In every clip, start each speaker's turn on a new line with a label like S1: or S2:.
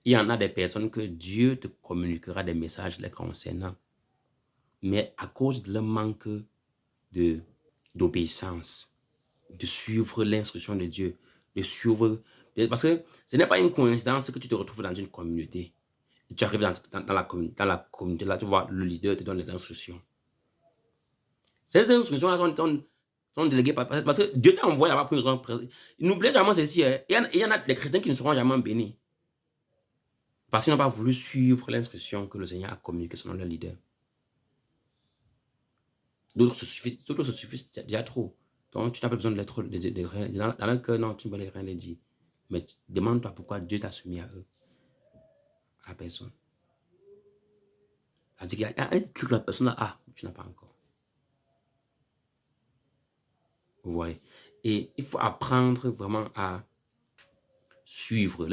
S1: Il y en a des personnes que Dieu te communiquera des messages les concernant. Mais à cause de leur manque d'obéissance, de suivre l'instruction de Dieu, de suivre... Parce que ce n'est pas une coïncidence que tu te retrouves dans une communauté. Tu arrives dans la communauté, là, tu vois, le leader te donne des instructions. Ces instructions-là sont déléguées parce que Dieu t'a envoyé là-bas pour une grande... N'oubliez jamais ceci, hein. Il y en a des chrétiens qui ne seront jamais bénis. Parce qu'ils n'ont pas voulu suivre l'instruction que le Seigneur a communiquée selon leur leader. D'autres se suffisent déjà trop. Donc, tu n'as pas besoin de rien. Dans leur cœur, non, tu ne peux rien les dire. Mais demande-toi pourquoi Dieu t'a soumis à eux, à la personne. C'est-à-dire qu'il y a un truc que la personne a, tu n'as pas encore. Vous voyez. Et il faut apprendre vraiment à suivre.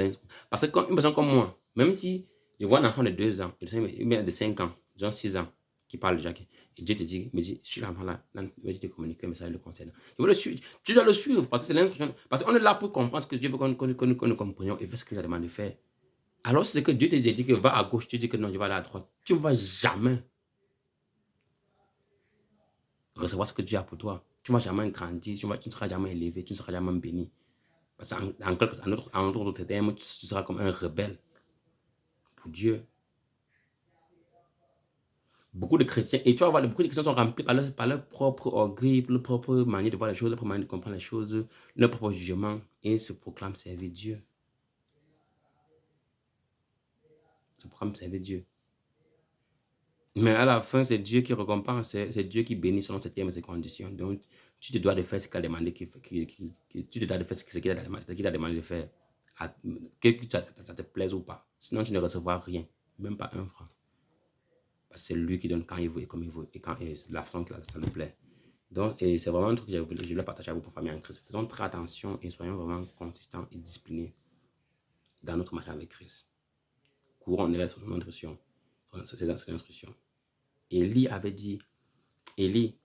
S1: Parce que une personne comme moi, même si je vois un enfant de 2 ans, de 5 ans, genre 6 ans, qui parle déjà, et Dieu te dit, me dit, suis l'enfant-là, il te communiquer un message le concernant. Tu dois le suivre, parce que c'est l'instruction. Parce qu'on est là pour comprendre ce que Dieu veut que nous comprenions et faire ce qu'il a demandé de faire. Alors, c'est que Dieu te dit que va à gauche, tu dis que non, je vais aller à droite. Tu ne vas jamais recevoir ce que Dieu a pour toi. Tu ne vas jamais grandir, tu ne seras jamais élevé, tu ne seras jamais béni. Parce qu'en d'autres termes, tu seras comme un rebelle pour Dieu. Beaucoup de chrétiens, et tu vas voir, beaucoup de chrétiens sont remplis par leur propre orgueil, leur propre manière de voir les choses, leur propre manière de comprendre les choses, leur propre jugement, et ils se proclament servir Dieu. Ils se proclament servir Dieu. Mais à la fin, c'est Dieu qui récompense, c'est Dieu qui bénit selon ses termes et ses conditions. Donc, tu te dois de faire ce qu'il a demandé, tu te dois de faire ce qu'il a demandé de faire, que ça te plaise ou pas. Sinon, tu ne recevras rien, même pas un franc. Parce que c'est lui qui donne quand il veut et comme il veut, et quand la façon que ça lui plaît. Donc, c'est vraiment un truc que je voulais partager avec vous, famille en Christ. Faisons très attention et soyons vraiment consistants et disciplinés dans notre marche avec Christ. Courons sur notre instruction, ses instructions. Élie avait dit, Élie,